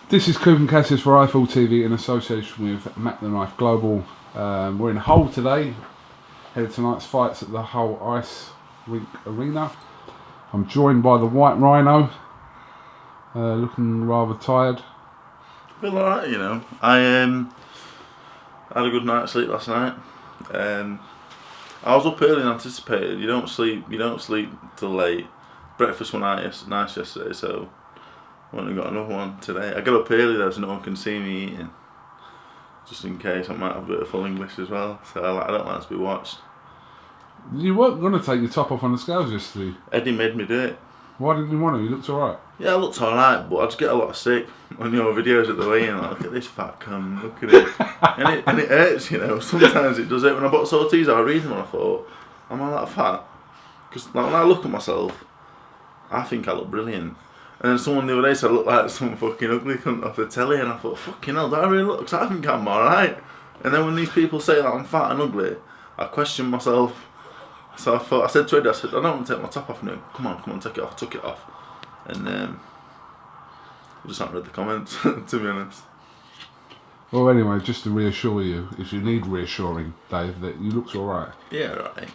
This is KUGAN CASSIUS for iFall TV in association with Mac the Knife Global. We're in Hull today, ahead of tonight's fights at the Hull Ice Rink Arena. I'm joined by the White Rhino, looking rather tired. I feel alright, you know. I had a good night's sleep last night. I was up early and anticipated. You don't sleep till late. Breakfast was nice yesterday, so I went and got another one today. I get up early though so no one can see me eating, just in case I might have a bit of full English as well, so I don't like to be watched. You weren't going to take your top off on the scales yesterday. Eddie made me do it. Why didn't you want to? You looked alright. Yeah, I looked alright, but I just get a lot of sick on your videos at the weigh-in. Like, look at this fat cum, look at it. and it hurts, you know. Sometimes it does it. When I bought Ortiz, I was reading and I thought, am I that fat? Because like, when I look at myself, I think I look brilliant. And then someone the other day said I look like some fucking ugly cunt off the telly, and I thought, fucking hell, do I really look? Because I think I'm alright. And then when these people say that I'm fat and ugly, I question myself. So I said to Eddie, I said, I don't want to take my top off now. Come on, take it off. I took it off. And I just haven't read the comments, to be honest. Well, anyway, just to reassure you, if you need reassuring, Dave, that you looked alright. Yeah, right.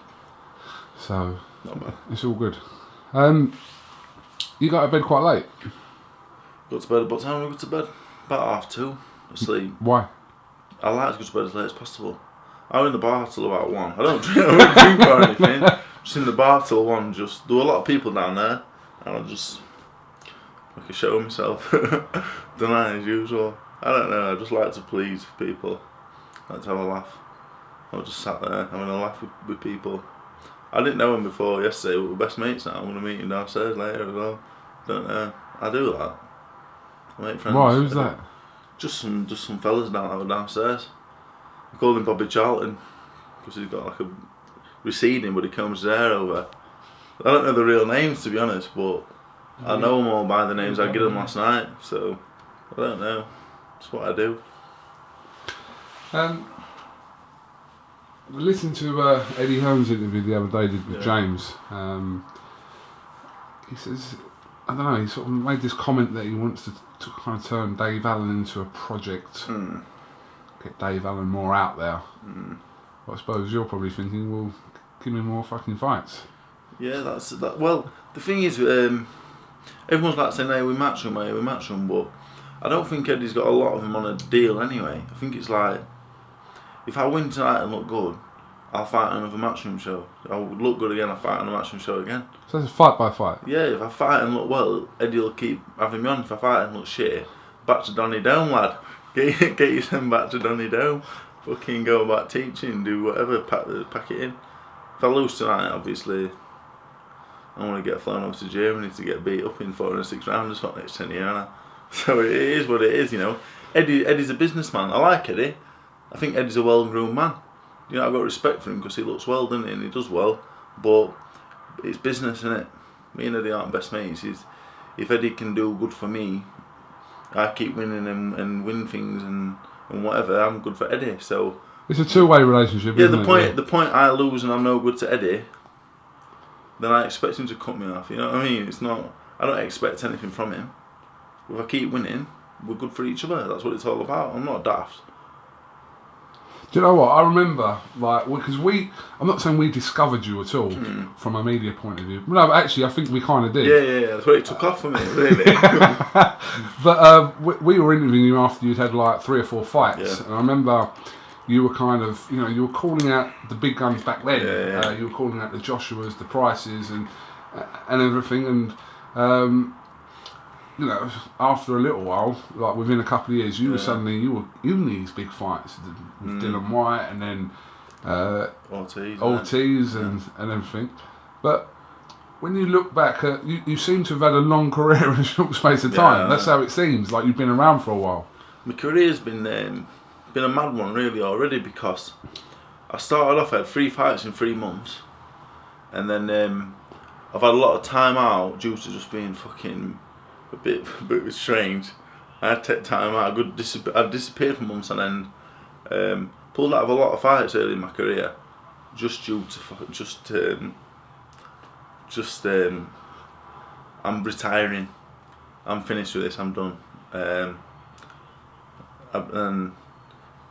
So, not bad. It's all good. You got to bed quite late. Got to bed, what time did we go to bed? About 2:30, asleep. Why? I like to go to bed as late as possible. I'm in the bar till about 1. I don't drink or anything. Just in the bar till 1. Just there were a lot of people down there, and I just like a show myself. Don't I, as usual. I don't know. I just like to please people. I like to have a laugh. I was just sat there having a laugh with people. I didn't know him before yesterday, but we're best mates now. I'm gonna meet him downstairs later as well. Don't know. I do that. I make friends. Why? Who's that? Just some fellas downstairs. I called him Bobby Charlton because he's got like a receding, but he combs his hair over. I don't know the real names, to be honest, but I know them all by the names I gave them last night. So I don't know. That's what I do. Listening to Eddie Hearn's interview the other day with James. He says, I don't know, he sort of made this comment that he wants to kind of turn Dave Allen into a project. Get Dave Allen more out there. But I suppose you're probably thinking, well, give me more fucking fights. Yeah, that's that. Well, the thing is, everyone's like saying, hey, we match him, but I don't think Eddie's got a lot of him on a deal anyway. I think it's like, if I win tonight and look good, I'll fight another matchroom show. I would look good again, I'll fight on a matchroom show again. So it's fight by fight? Yeah, if I fight and look well, Eddie will keep having me on. If I fight and look shit, back to Donny Dome, lad. Get you sent back to Donny Dome. Fucking go back teaching, do whatever, pack it in. If I lose tonight, obviously, I want to get flown over to Germany to get beat up in 4 and 6 rounds for the next 10 years. So it is what it is, you know. Eddie's a businessman. I like Eddie. I think Eddie's a well-groomed man. You know, I've got respect for him because he looks well, doesn't he? And he does well. But it's business, isn't it? Me and Eddie aren't best mates. If Eddie can do good for me, I keep winning and win things and whatever, I'm good for Eddie. So it's a two-way relationship. Yeah, isn't it? The point I lose and I'm no good to Eddie, then I expect him to cut me off. You know what I mean? It's not. I don't expect anything from him. If I keep winning, we're good for each other. That's what it's all about. I'm not daft. Do you know what? I remember, like, because I'm not saying we discovered you at all from a media point of view. No, but actually, I think we kind of did. Yeah. That's what it took off for me, really. But we were interviewing you after you'd had like 3 or 4 fights. And I remember you were kind of, you know, you were calling out the big guns back then. Yeah. You were calling out the Joshuas, the Prices, and everything. And, you know, after a little while, like within a couple of years, you were suddenly you in these big fights with Dillian Whyte and then Ortiz and everything. But when you look back, you seem to have had a long career in a short space of time. That's how it seems. Like you've been around for a while. My career's been a mad one really already, because I started off, I had 3 fights in 3 months, and then I've had a lot of time out due to just being fucking a bit strange. I had to take time out. I disappeared for months and then pulled out of a lot of fights early in my career, just due to I'm retiring. I'm finished with this. I'm done. and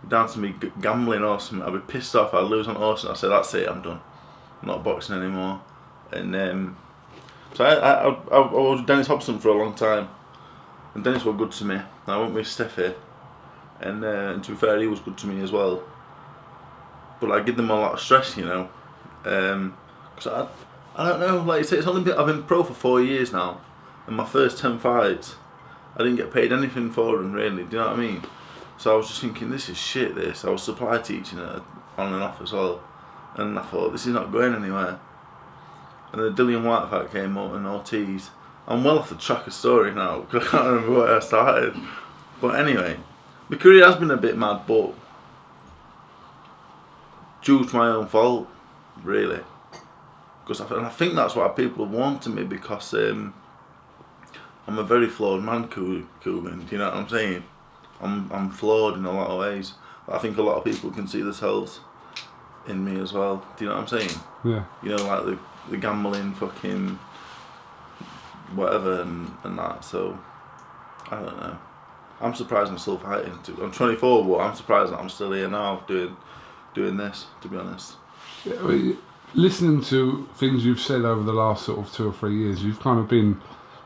down to me gambling or something, I'd be pissed off. I'd lose on horse, and I'd say, "That's it, I'm done. I'm not boxing anymore." And so I was with Dennis Hobson for a long time, and Dennis was good to me. I went with Steffi, and to be fair, he was good to me as well. But I give them a lot of stress, you know, because I don't know. Like you say, it's only been, I've been pro for 4 years now, and my first 10 fights, I didn't get paid anything for them really. Do you know what I mean? So I was just thinking, this is shit. This I was supply teaching it on and off as well, and I thought this is not going anywhere. And the Dillian Whyte fight came up and Ortiz. I'm well off the track of story now because I can't remember where I started. But anyway, my career has been a bit mad, but due to my own fault, really. Because I think that's why people want to me, because I'm a very flawed man, KUGAN. Do you know what I'm saying? I'm flawed in a lot of ways. I think a lot of people can see themselves in me as well. Do you know what I'm saying? Yeah. You know, like the gambling, fucking whatever and that. So I don't know. I'm surprised I'm still fighting. I'm 24, but I'm surprised that I'm still here now doing this. To be honest. Yeah, I mean, listening to things you've said over the last sort of 2 or 3 years, you've kind of been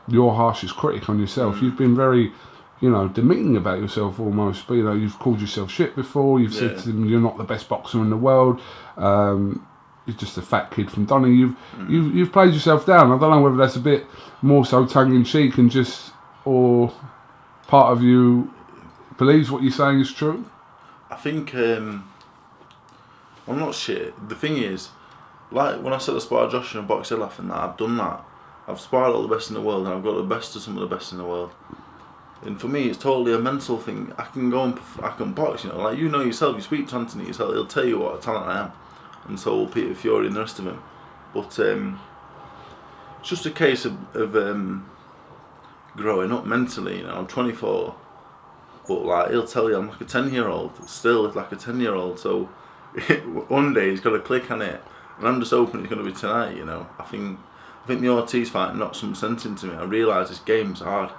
your harshest critic on yourself. You've been very, you know, demeaning about yourself almost. But you know, you've called yourself shit before. You've said to them, "You're not the best boxer in the world. You're just a fat kid from Donny." You've played yourself down. I don't know whether that's a bit more so tongue in cheek and just, or part of you believes what you're saying is true. I think I'm not shit. The thing is, like when I said I sparred Josh and boxed off and that, I've done that. I've sparred all the best in the world, and I've got the best of some of the best in the world. And for me, it's totally a mental thing. I can go and I can box, you know, like you know yourself. You speak to Anthony yourself, he'll tell you what a talent I am, and so will Peter Fury and the rest of them. But it's just a case of growing up mentally. You know, I'm 24, but like he'll tell you I'm like a 10-year-old. Still like a 10-year-old. So one day he's got to click on it, and I'm just hoping it's going to be tonight. You know, I think the Ortiz fight knocked some sense into me. I realised this game's hard.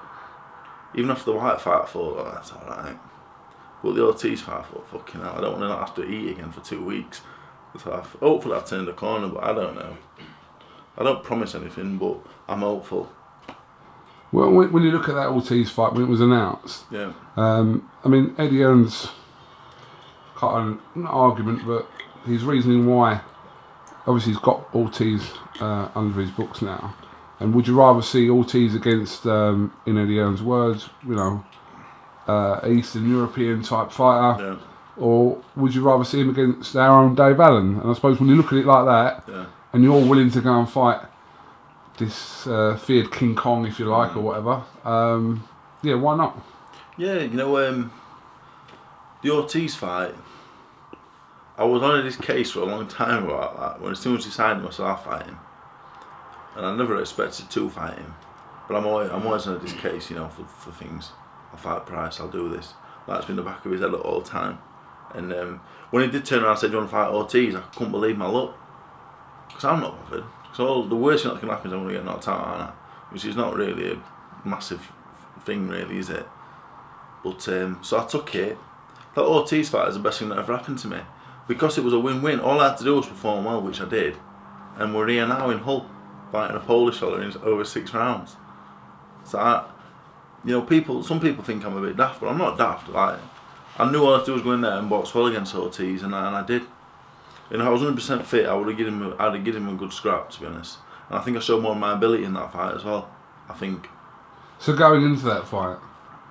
Even after the Whyte fight, I thought, oh, that's alright. But the Ortiz fight, I thought, fucking hell, I don't want to not have to eat again for 2 weeks. So hopefully I've turned the corner, but I don't know. I don't promise anything, but I'm hopeful. Well, when you look at that Ortiz fight, when it was announced, yeah. I mean, Eddie Hearn's got an argument, but his reasoning why, obviously he's got Ortiz under his books now. And would you rather see Ortiz against, in Eddie Hearn's words, you know, Eastern European type fighter, yeah. Or would you rather see him against our own Dave Allen? And I suppose when you look at it like that, yeah. and you're willing to go and fight this feared King Kong, if you like, or whatever, yeah, why not? Yeah, you know, the Ortiz fight, I was on this case for a long time about that. When as soon as he signed him, I said I'll fight him. And I never expected to fight him, but I'm always on this case, you know, for things. I'll fight Price, I'll do this. That's been in the back of his head all the time. And when he did turn around and said, "Do you want to fight Ortiz?" I couldn't believe my luck, because I'm not bothered. So the worst thing that can happen is I'm going to get knocked out, aren't I? Which is not really a massive thing, really, is it? But so I took it. That Ortiz fight is the best thing that ever happened to me, because it was a win-win. All I had to do was perform well, which I did, and we're here now in Hull, fighting a Polish fella in over 6 rounds. So you know, some people think I'm a bit daft, but I'm not daft. Like, I knew all I had to do was go in there and box well against Ortiz, and I did. And if I was 100% fit, I'd have given him a good scrap, to be honest. And I think I showed more of my ability in that fight as well, I think. So going into that fight,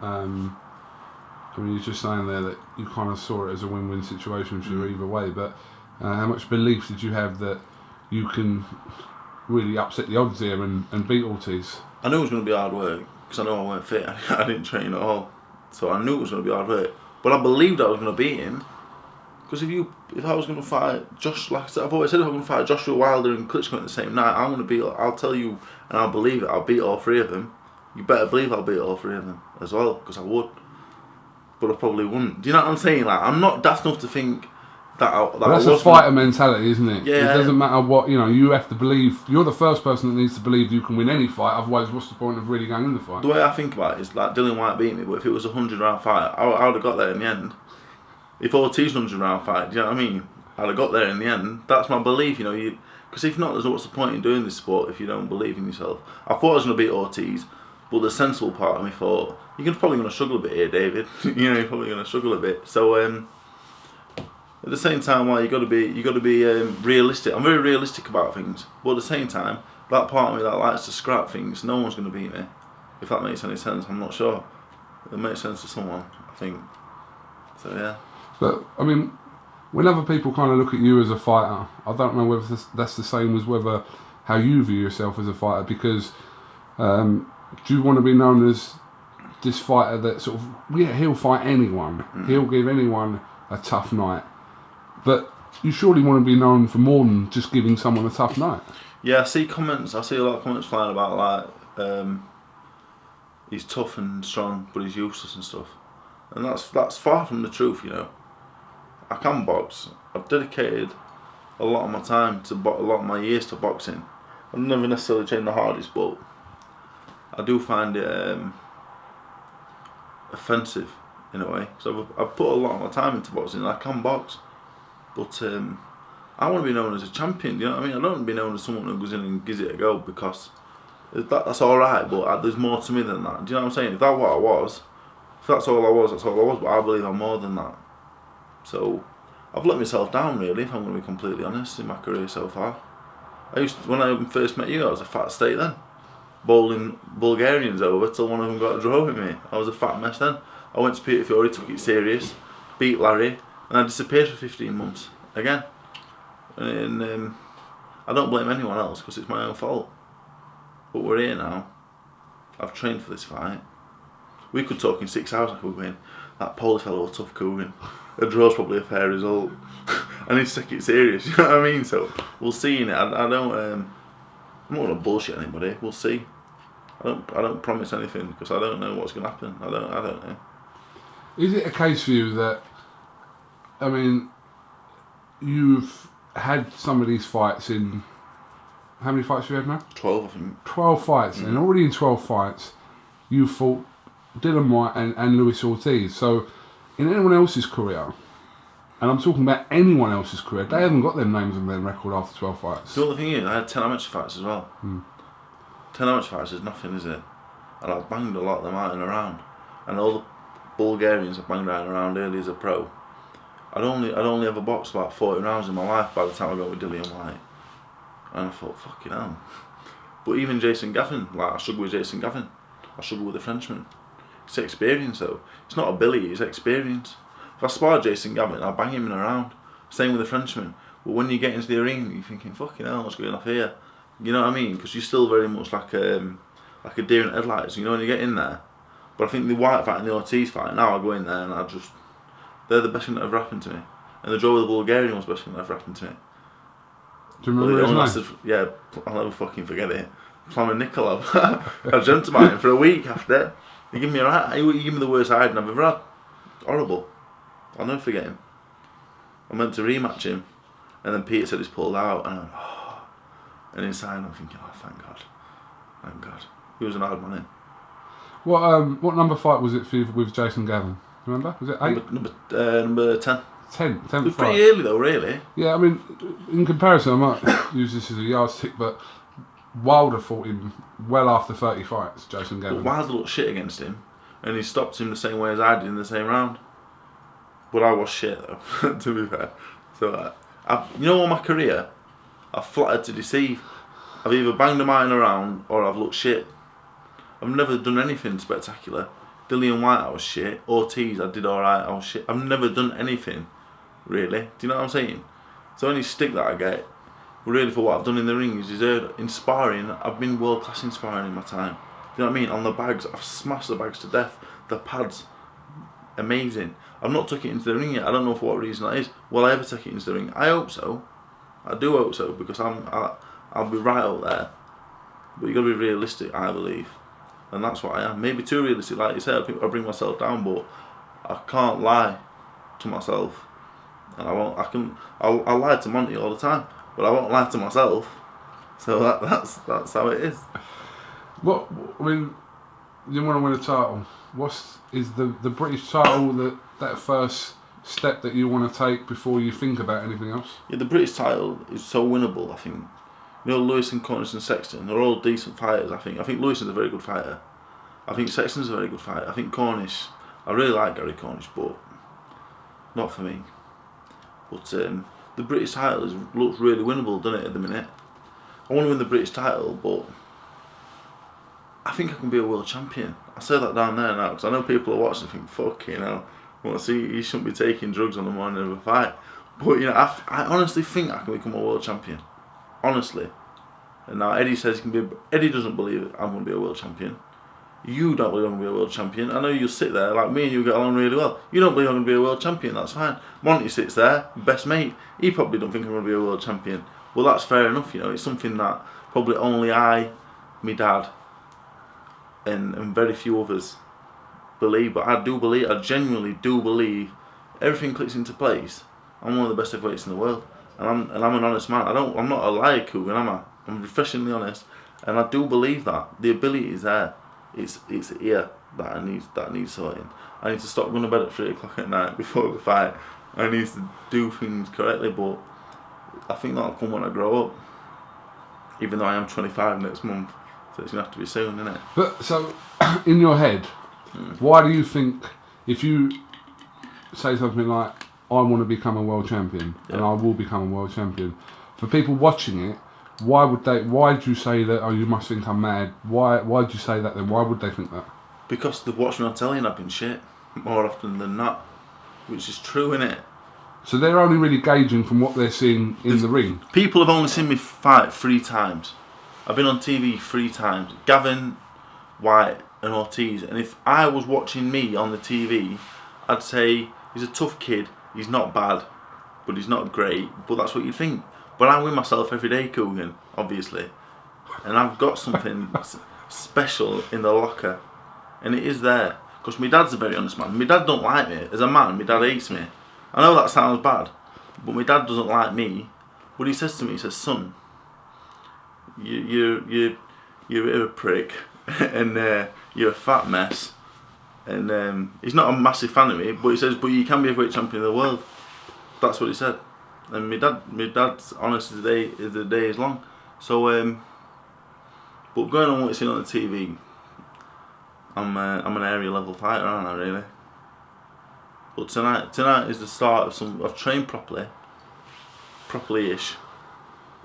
I mean, you're just saying there that you kind of saw it as a win-win situation for you either way, but how much belief did you have that you can really upset the odds here and beat Ortiz? I knew it was going to be hard work, because I know I weren't fit. I didn't train at all. So I knew it was going to be hard work. But I believed I was going to beat him. Because if I was going to fight Josh, like I said, I've always said, if I'm going to fight Joshua Wilder and Klitschko at the same night, I'll tell you, and I'll believe it, I'll beat all 3 of them. You better believe I'll beat all 3 of them as well, because I would. But I probably wouldn't. Do you know what I'm saying? Like, I'm not daft enough to think That that's a fighter mentality, isn't it? Yeah. It doesn't matter what, you have to believe. You're the first person that needs to believe you can win any fight. Otherwise, what's the point of really going in the fight? The way I think about it is like Dillian Whyte beat me, but if it was a 100-round fight, I would have got there in the end. If Ortiz 100-round fight, do you know what I mean? I'd have got there in the end. That's my belief, because if not, what's the point in doing this sport if you don't believe in yourself? I thought I was going to beat Ortiz, but the sensible part of me thought, you're probably going to struggle a bit here, David. You're probably going to struggle a bit. So at the same time, you got to be realistic. I'm very realistic about things, but at the same time, that part of me that likes to scrap things, no one's going to beat me. If that makes any sense, I'm not sure. It makes sense to someone, I think. So yeah. But I mean, when other people kind of look at you as a fighter, I don't know whether that's the same as whether how you view yourself as a fighter. Because do you want to be known as this fighter that sort of, he'll fight anyone, he'll give anyone a tough night, but you surely want to be known for more than just giving someone a tough night. Yeah, I see a lot of comments flying about like he's tough and strong, but he's useless and stuff, and that's far from the truth. I can box. I've dedicated a lot of my time a lot of my years to boxing. I've never necessarily trained the hardest, but I do find it offensive in a way. So I've put a lot of my time into boxing. I can box, but I want to be known as a champion. You know what I mean? I don't want to be known as someone who goes in and gives it a go, because that's all right. But there's more to me than that. Do you know what I'm saying? If that's what I was, if that's all I was, that's all I was. But I believe I'm more than that. So I've let myself down, really, if I'm going to be completely honest, in my career so far. When I first met you, I was a fat state then, bowling Bulgarians over till one of them got a draw with me. I was a fat mess then. I went to Peter Fury, took it serious, beat Larry, and I disappeared for 15 months again. And I don't blame anyone else, because it's my own fault. But we're here now. I've trained for this fight. We could talk in 6 hours. I could win. That Polish fellow was tough KUGAN. A draw's probably a fair result. I need to take it serious. You know what I mean? So we'll see in it. I don't. I'm not gonna bullshit anybody. We'll see. I don't promise anything, because I don't know what's gonna happen. I don't know. Is it a case for you that, I mean, you've had some of these fights in, how many fights have you had now? 12, I think. 12 fights, and already in 12 fights, you fought Dillian Whyte and Luis Ortiz. So, in anyone else's career, and I'm talking about anyone else's career, they haven't got their names on their record after 12 fights. You know what the thing is? I had 10 amateur fights as well. 10 amateur fights is nothing, is it? And I've banged a lot of them out and around. And all the Bulgarians I've banged out and around early as a pro. I'd only ever boxed about 40 rounds in my life by the time I got with Dillian Whyte. And I thought, fucking hell. But even Jason Gavin, I struggle with Jason Gavin. I struggle with the Frenchman. It's experience though. It's not ability, it's experience. If I spar Jason Gavin, I'll bang him in around. Same with the Frenchman. But when you get into the arena, you're thinking, fucking hell, what's going off here? You know what I mean? Because you're still very much like a deer in headlights, when you get in there. But I think the Whyte fight and the Ortiz fight, now I go in there and they're the best thing that ever happened to me. And the draw with the Bulgarian was the best thing that ever happened to me. Do you remember his name? Yeah, I'll never fucking forget it. Flamin Nikolov. I dreamt about him for a week after. He gave me the worst hiding I've ever had. Horrible. I'll never forget him. I meant to rematch him, and then Peter said he's pulled out, and I went, oh. And inside I'm thinking, oh, thank God. Thank God. He was an hard man in. What number fight was it for you with Jason Gavin? Remember? Was it 8? Number 10. 10th It was fight. pretty early though, really. Yeah, I mean, in comparison, I might use this as a yardstick, but Wilder fought him well after 30 fights, Jason Gavin. But Wilder looked shit against him, and he stopped him the same way as I did in the same round. But I was shit though, to be fair. So, all my career, I've flattered to deceive. I've either banged them out in a round, or I've looked shit. I've never done anything spectacular. Dillian Whyte, I was shit. Ortiz, I did alright, I was shit. I've never done anything, really. Do you know what I'm saying? So any stick that I get, really for what I've done in the ring is deserved. In sparring, I've been world class in sparring in my time. Do you know what I mean? On the bags, I've smashed the bags to death. The pads, amazing. I've not took it into the ring yet. I don't know for what reason that is. Will I ever take it into the ring? I hope so. I do hope so, because I'll be right out there. But you got to be realistic, I believe. And that's what I am. Maybe too realistic, like you said. I bring myself down, but I can't lie to myself. and I won't. I'll lie to Monty all the time, but I won't lie to myself. So that's how it is. What I mean, you want to win a title. Is the British title that first step that you want to take before you think about anything else? Yeah, the British title is so winnable. I think. You know, Lewis and Cornish and Sexton, they're all decent fighters. I think Lewis is a very good fighter. I think Sexton's a very good fighter. I think Cornish, I really like Gary Cornish, but not for me. But the British title looks really winnable, doesn't it, at the minute? I want to win the British title, but I think I can be a world champion. I say that down there now, because I know people are watching and think, fuck, you know, well, see, you shouldn't be taking drugs on the morning of a fight. But, you know, I honestly think I can become a world champion. Honestly. And now Eddie says he can be. Eddie doesn't believe I'm going to be a world champion. You don't believe I'm going to be a world champion. I know you'll sit there, like me and you get along really well. You don't believe I'm going to be a world champion, that's fine. Monty sits there, best mate. He probably don't think I'm going to be a world champion. Well, that's fair enough, you know. It's something that probably only I, my dad, and very few others believe. But I genuinely do believe everything clicks into place. I'm one of the best heavyweights in the world. And I'm an honest man. I'm not a liar, KUGAN, am I? I'm refreshingly honest, and I do believe that the ability is there. It's here that needs sorting. I need to stop going to bed at 3 o'clock at night before the fight. I need to do things correctly, but I think that'll come when I grow up. Even though I am 25 next month, so it's gonna have to be soon, isn't it? But so, in your head, why do you think if you say something like, "I want to become a world champion," and I will become a world champion, for people watching it? Why do you say that? Oh, you must think I'm mad. Why do you say that then? Why would they think that? Because they've watched me on telly and I've been shit more often than not, which is true, innit? So they're only really gauging from what they're seeing in the ring. People have only seen me fight 3 times. I've been on TV 3 times. Gavin, Whyte and Ortiz. And if I was watching me on the TV, I'd say he's a tough kid. He's not bad, but he's not great. But that's what you think. But I win myself every day, KUGAN, obviously. And I've got something special in the locker. And it is there. Because my dad's a very honest man. My dad don't like me. As a man, my dad hates me. I know that sounds bad. But my dad doesn't like me. But he says to me, he says, son, you're a bit of a prick. And you're a fat mess. And he's not a massive fan of me. But he says, but you can be a great champion of the world. That's what he said. And my dad's honest as the day is long. So, but going on what you're seeing on the TV, I'm an area level fighter, aren't I? Really. But tonight is the start of I've trained properly-ish,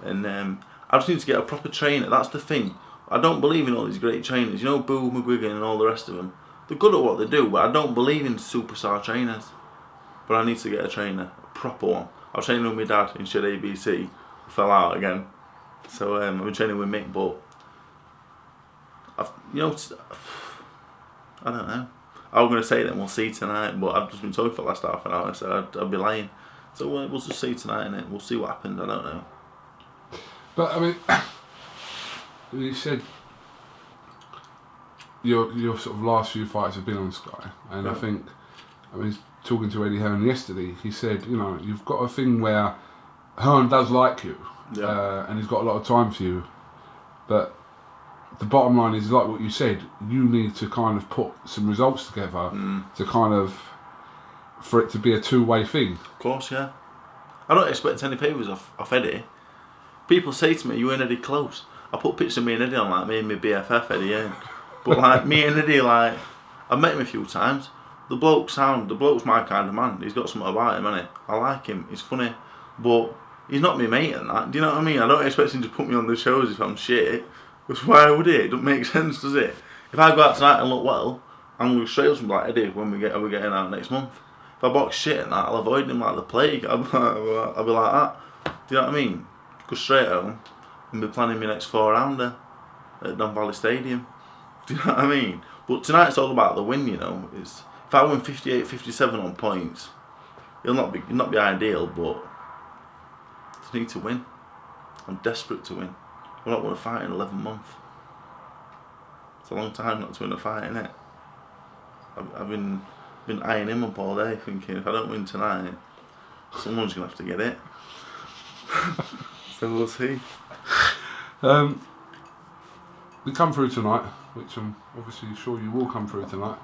and I just need to get a proper trainer. That's the thing. I don't believe in all these great trainers. You know, Boo, McGuigan, and all the rest of them. They're good at what they do, but I don't believe in superstar trainers. But I need to get a trainer, a proper one. I was training with my dad in Shed ABC, fell out again. So I've been training with Mick, but I don't know. I was going to say that we'll see tonight, but I've just been talking for the last half an hour, so I'd be lying. So we'll just see tonight, innit? We'll see what happens. I don't know. But I mean, you said your sort of last few fights have been on Sky, and I think, talking to Eddie Hearn yesterday, he said, you know, you've got a thing where Hearn does like you, and he's got a lot of time for you, but the bottom line is, like what you said, you need to kind of put some results together to kind of, for it to be a two-way thing. Of course, yeah. I don't expect any favours off Eddie. People say to me, you and Eddie close. I put pictures of me and Eddie on, like me and my BFF, Eddie Hearn. But like, me and Eddie, like, I've met him a few times. The bloke's my kind of man. He's got something about him, innit? I like him. He's funny, but he's not my mate and that. Do you know what I mean? I don't expect him to put me on the shows if I'm shit. Because why would he? It doesn't make sense, does it? If I go out tonight and look well, I'm going to straight up like Eddie when are we getting out next month. If I box shit and that, I'll avoid him like the plague. I'll be like that. Do you know what I mean? Go straight home and be planning my next 4-rounder at Don Valley Stadium. Do you know what I mean? But tonight's all about the win, you know. If I win 58-57 on points, it'll not be ideal, but I just need to win. I'm desperate to win. I'm not going to fight in 11 months. It's a long time not to win a fight, innit? I've been eyeing him up all day, thinking if I don't win tonight, Someone's going to have to get it. So we'll see. We come through tonight, which I'm obviously sure you will come through tonight.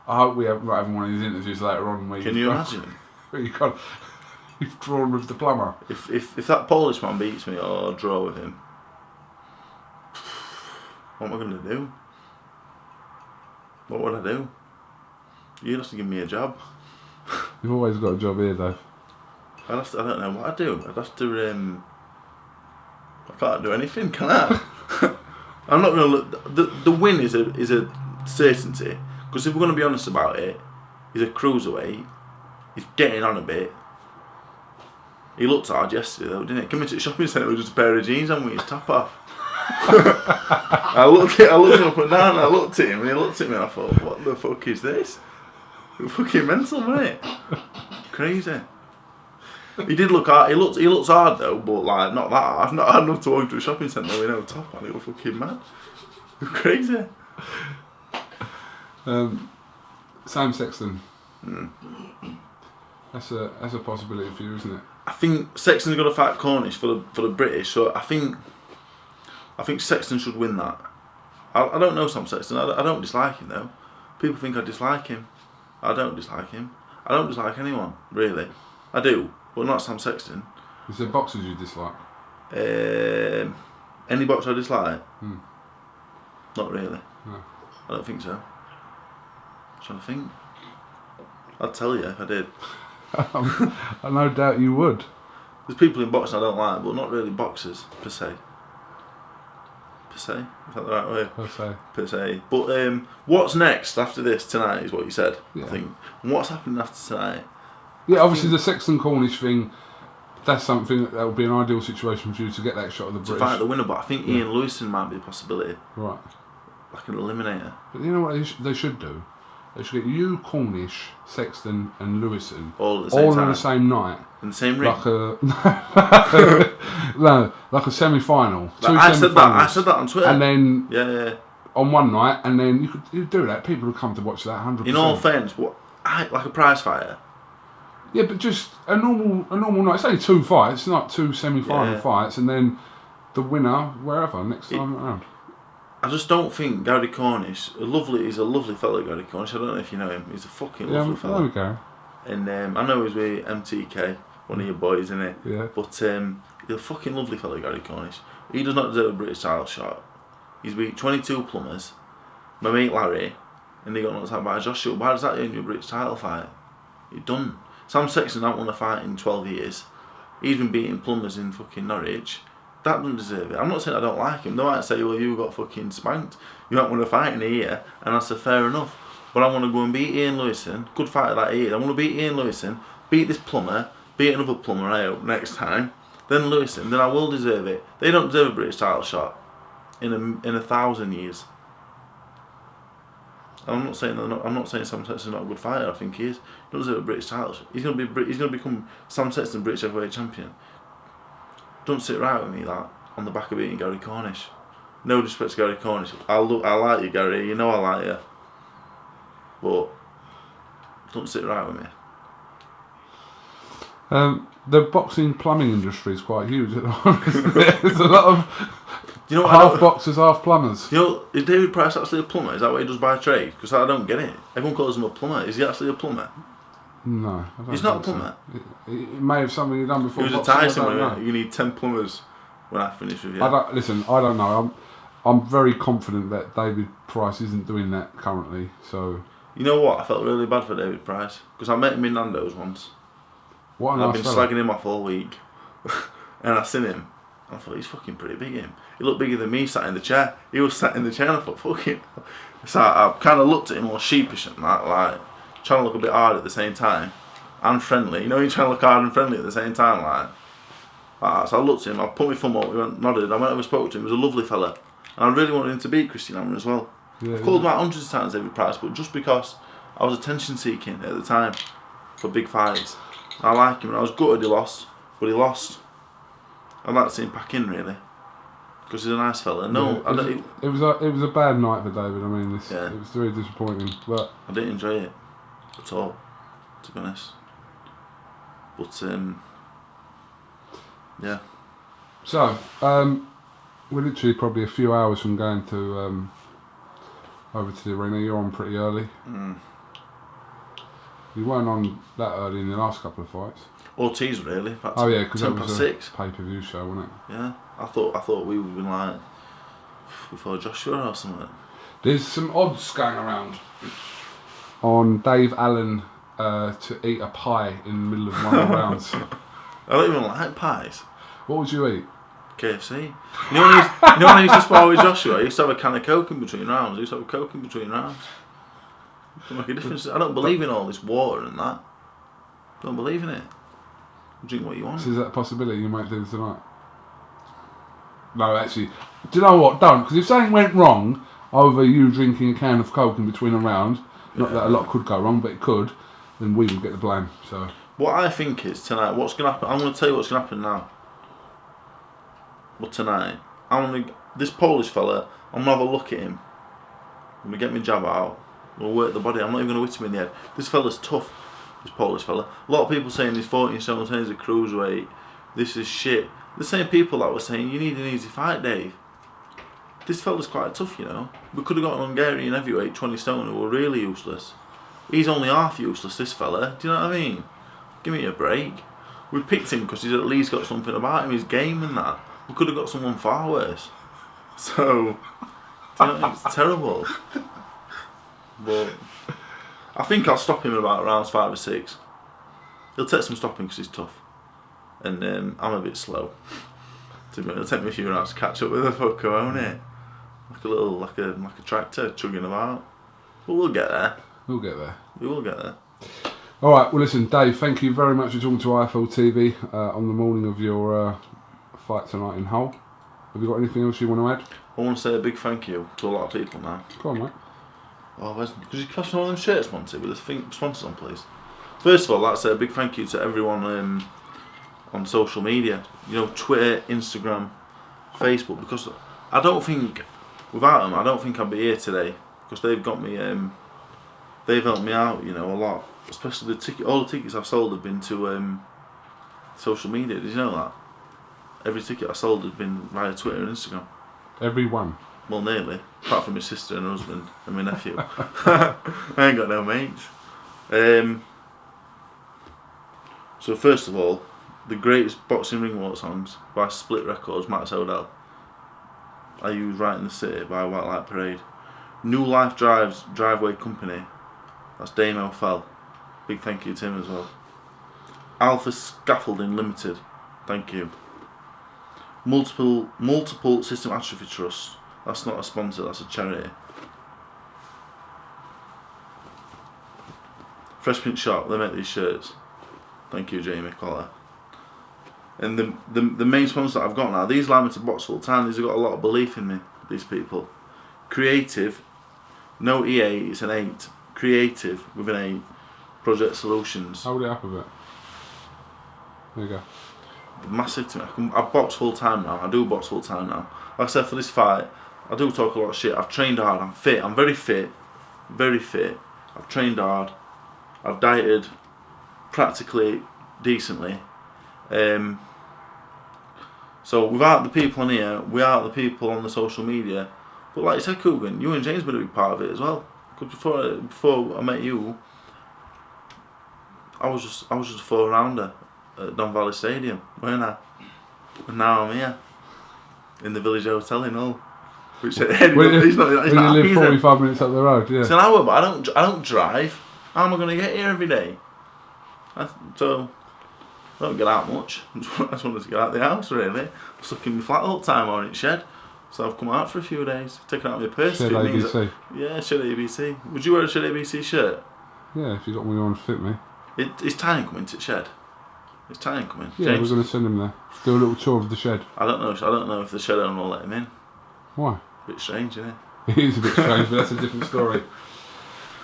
I hope we have having one of these interviews later on. Where Can you imagine? Where you've drawn with the plumber. If that Polish man beats me or draw with him, what am I going to do? What would I do? You'd have to give me a job. You've always got a job here, Dave. I don't know what I'd do. I'd have to. I can't do anything, can I? I'm not going to look. The win is a certainty. Because if we're going to be honest about it, he's a cruiserweight. He's getting on a bit. He looked hard yesterday, though, didn't he? Coming to the shopping centre with just a pair of jeans on with his top off. I looked up and down. And I looked at him, and he looked at me, and I thought, "What the fuck is this? Fucking mental, wasn't it? Crazy." He did look hard. He looks hard though, but like not that hard. I've not had enough to walk to a shopping centre with no top on. It was fucking mad. It was crazy. Sam Sexton. That's a possibility for you, isn't it? I think Sexton's got to fight Cornish for the British, so I think Sexton should win that. I don't know Sam Sexton. I don't dislike him though. People think I dislike him. I don't dislike him. I don't dislike anyone really. I do, but not Sam Sexton. Is there boxers you dislike? Any boxer I dislike? Not really. No. I don't think so. I'm trying to think. I'd tell you if I did. I no doubt you would. There's people in boxing I don't like, but not really boxers per se. Is that the right way? Per se. But what's next after this tonight is what you said. Yeah. I think. And what's happening after tonight? Yeah, obviously the Sexton Cornish thing. That's something that would be an ideal situation for you to get that shot of the British. To fight the winner, but I think Ian Lewison might be a possibility. Right. Like an eliminator. But you know what they should do? They should get you, Cornish, Sexton and Lewison all at the same night. In the same ring? Like like a semi-final. I said that on Twitter. And then yeah. on one night, and then you do that. People would come to watch that 100%. In all fairness, like a prize fighter? Yeah, but just a normal night. It's only 2 fights, not 2 semi-final fights, and then the winner wherever next time around. I just don't think Gary Cornish, he's a lovely fellow, Gary Cornish. I don't know if you know him. He's a fucking lovely fellow. There we go. And I know he's with MTK, one of your boys, isn't he? Yeah. But he's a fucking lovely fellow, Gary Cornish. He does not deserve a British title shot. He's beat 22 plumbers, my mate Larry, and he got knocked out by Joshua. Why does that earn you a British title fight? You're done. Sam Sexton hasn't won a fight in 12 years. He's been beating plumbers in fucking Norwich. That doesn't deserve it. I'm not saying I don't like him. They might say, well, you got fucking spanked. You haven't won a fight in a year, and that's fair enough. But I want to go and beat Ian Lewison. Good fighter that he is. I want to beat Ian Lewison, beat this plumber, beat another plumber, I hope, next time. Then Lewison, then I will deserve it. They don't deserve a British title shot in 1,000 years. I'm not saying Sam Sexton's not a good fighter. I think he is. He doesn't deserve a British title shot. He's going to become Sam Sexton British heavyweight champion. Don't sit right with me that on the back of beating Gary Cornish. No disrespect to Gary Cornish. I like you, Gary. You know I like you. But don't sit right with me. The boxing plumbing industry is quite huge. There's a lot of you know half boxers, half plumbers. You know, is David Price actually a plumber? Is that what he does by trade? Because I don't get it. Everyone calls him a plumber. Is he actually a plumber? No, he's not a plumber. So. It may have something he'd done before. He was a Tyson. You need 10 plumbers when I finish with you. I don't know. I'm very confident that David Price isn't doing that currently. So you know what? I felt really bad for David Price because I met him in Nando's once. What? And I've been slagging him off all week, and I seen him. And I thought he's fucking pretty big. He looked bigger than me, sat in the chair. He was sat in the chair, and I thought, fucking. So I kind of looked at him all sheepish and that, like. Trying to look a bit hard at the same time and friendly. You know, you're trying to look hard and friendly at the same time, like that. So I looked at him, I put my thumb up, we went, nodded, I went over and spoke to him. He was a lovely fella, and I really wanted him to beat Christian Hammer as well. I've called him out hundreds of times David Price, but just because I was attention seeking at the time for big fights. I like him, and I was gutted he lost, but he lost. I'd like to see him back in really, because he's a nice fella. No, it was a bad night for David. I mean, it was very disappointing, but I didn't enjoy it at all, to be honest. But yeah. So we're literally probably a few hours from going to over to the arena. You're on pretty early. You weren't on that early in the last couple of fights. Ortiz really. Oh yeah, because that was a 6. pay-per-view show, wasn't it? Yeah, I thought we would have been like before Joshua or something. There's some odds going around on Dave Allen to eat a pie in the middle of one of the rounds. I don't even like pies. What would you eat? KFC. You know when I used to spar with Joshua, I used to have a can of Coke in between rounds. Doesn't make a difference. I don't believe in all this water and that. Don't believe in it. Drink what you want. So is that a possibility you might do this tonight? No, actually. Do you know what? Don't. Because if something went wrong over you drinking a can of Coke in between a round, not that a lot could go wrong, but it could, then we would get the blame. So what I think is tonight, what's going to happen, I'm going to tell you what's going to happen now. But tonight, this Polish fella, I'm going to have a look at him. I'm going to get my jab out. We'll work the body. I'm not even going to hit him in the head. This fella's tough, this Polish fella. A lot of people saying he's 14 stone 10 is a cruiserweight. This is shit. The same people that were saying you need an easy fight, Dave. This fella's quite tough, you know. We could have got an Hungarian heavyweight, 20 stone, who were really useless. He's only half useless, this fella. Do you know what I mean? Give me a break. We picked him because he's at least got something about him, his game and that. We could have got someone far worse. So, do you know, it's terrible. But I think I'll stop him in about rounds 5 or 6. He'll take some stopping because he's tough, and I'm a bit slow. It'll take me a few rounds to catch up with the fucker, won't it? Like a tractor chugging about. But we'll get there. we'll get there. We will get there. All right. Well, listen, Dave. Thank you very much for talking to IFL TV on the morning of your fight tonight in Hull. Have you got anything else you want to add? I want to say a big thank you to a lot of people now. Go on, mate. Oh, could you pass me one of them shirts, Monty, with the sponsors on, please? First of all, I'd like to say a big thank you to everyone on social media. You know, Twitter, Instagram, Facebook, because I don't think, without them, I don't think I'd be here today, because they've got me, they've helped me out, you know, a lot. Especially all the tickets I've sold have been to social media. Did you know that? Every ticket I sold has been via Twitter and Instagram. Every one? Well, nearly. Apart from my sister and husband and my nephew. I ain't got no mates. So first of all, the greatest boxing ring walk songs by Split Records, Max O'Dell. I use Right in the City by White Light Parade. New Life Drives Driveway Company. That's Damo Fell. Big thank you to him as well. Alpha Scaffolding Limited. Thank you. Multiple System Atrophy Trust. That's not a sponsor, that's a charity. Fresh Print Shop, they make these shirts. Thank you, Jamie Collar. And the main sponsor that I've got now, these allow me to box full time. These have got a lot of belief in me, these people. Creative, no EA, it's an 8. Creative with an 8. Project Solutions. Hold it up a bit. There you go. Massive to me. I box full time now. I do box full time now. Like I said, for this fight, I do talk a lot of shit. I've trained hard. I'm fit. I'm very fit. Very fit. I've trained hard. I've dieted practically decently. So without the people on here, without the people on the social media, but like you said, KUGAN, you and James been a big part of it as well. Because before I met you, I was just a 4-rounder at Don Valley Stadium, weren't I? And now I'm here in the Village Hotel in Hull. Which he's not you live 45 minutes up the road, yeah. It's an hour, but I don't drive. How am I going to get here every day? So I don't get out much. I just wanted to get out of the house really. I'm stuck in my flat all the time or in its shed. So I've come out for a few days, taken out my purse. Shed ABC. Yeah, Shed ABC. Would you wear a Shed ABC shirt? Yeah, if you got one you want to fit me. It's time coming to Shed. It's time coming. Yeah, James, we're going to send him there. Do a little tour of the shed. I don't know if the shed owner will let him in. Why? A bit strange, isn't it? It is a bit strange, but that's a different story.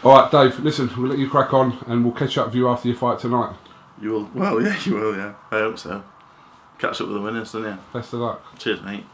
Alright, Dave, listen, we'll let you crack on and we'll catch up with you after your fight tonight. You will? Well, yeah, you will, yeah. I hope so. Catch up with the winners, don't you? Best of luck. Cheers, mate.